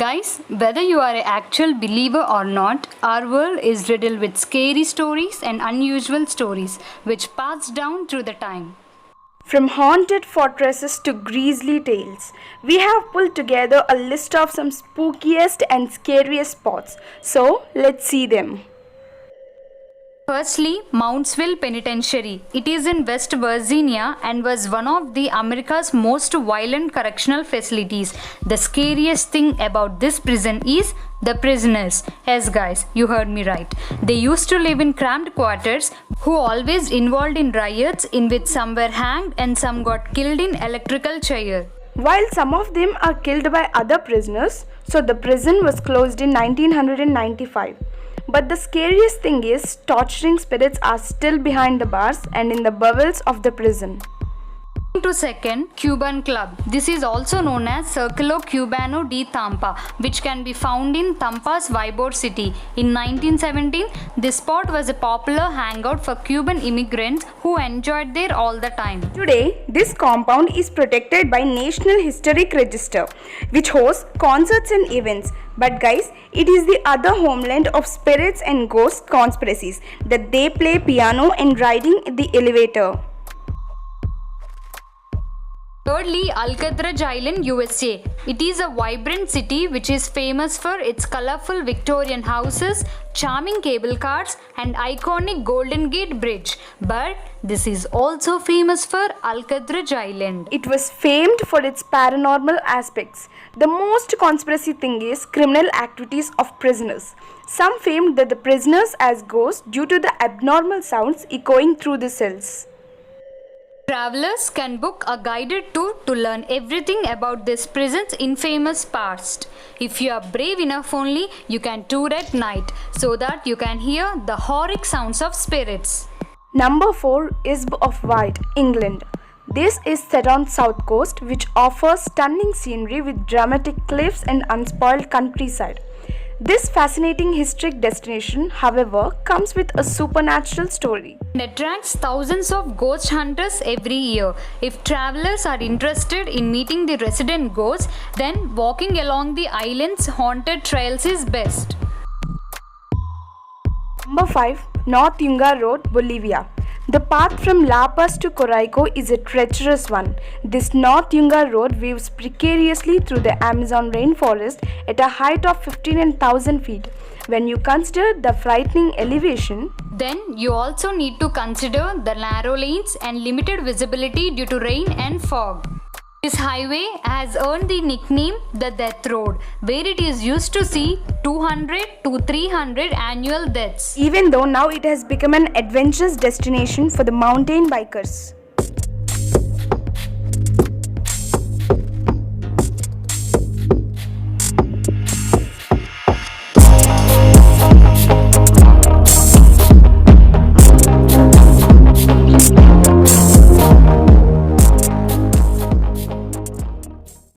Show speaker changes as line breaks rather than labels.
Guys, whether you are an actual believer or not, our world is riddled with scary stories and unusual stories which pass down through the time.
From haunted fortresses to grisly tales, we have pulled together a list of some spookiest and scariest spots. So, let's see them.
Firstly, Mountsville Penitentiary. It is in West Virginia and was one of the America's most violent correctional facilities. The scariest thing about this prison is the prisoners. Yes guys, you heard me right. They used to live in cramped quarters who always involved in riots in which some were hanged and some got killed in electrical chair.
While some of them are killed by other prisoners, so the prison was closed in 1995. But the scariest thing is, torturing spirits are still behind the bars and in the bowels of the prison.
To second, Cuban Club. This is also known as Circulo Cubano de Tampa, which can be found in Tampa's Ybor city. In 1917, this spot was a popular hangout for Cuban immigrants who enjoyed there all the time.
Today, this compound is protected by National Historic Register, which hosts concerts and events. But guys, it is the other homeland of spirits and ghost conspiracies that they play piano and riding the elevator.
Thirdly, Alcatraz Island, USA. It is a vibrant city which is famous for its colorful Victorian houses, charming cable cars, and iconic Golden Gate Bridge. But this is also famous for Alcatraz Island.
It was famed for its paranormal aspects. The most conspiracy thing is criminal activities of prisoners. Some famed that the prisoners as ghosts due to the abnormal sounds echoing through the cells.
Travelers can book a guided tour to learn everything about this prison's infamous past. If you are brave enough only, you can tour at night so that you can hear the horrific sounds of spirits.
Number 4 is Isle of Wight, England. This is set on south coast which offers stunning scenery with dramatic cliffs and unspoiled countryside. This fascinating historic destination, however, comes with a supernatural story.
It attracts thousands of ghost hunters every year. If travelers are interested in meeting the resident ghosts, then walking along the island's haunted trails is best.
Number 5. North Yunga Road, Bolivia. The path from La Paz to Coraico is a treacherous one. This North Yunga Road weaves precariously through the Amazon rainforest at a height of 15,000 feet. When you consider the frightening elevation,
then you also need to consider the narrow lanes and limited visibility due to rain and fog. This highway has earned the nickname the Death Road, where it is used to see 200 to 300 annual deaths.
Even though now it has become an adventurous destination for the mountain bikers.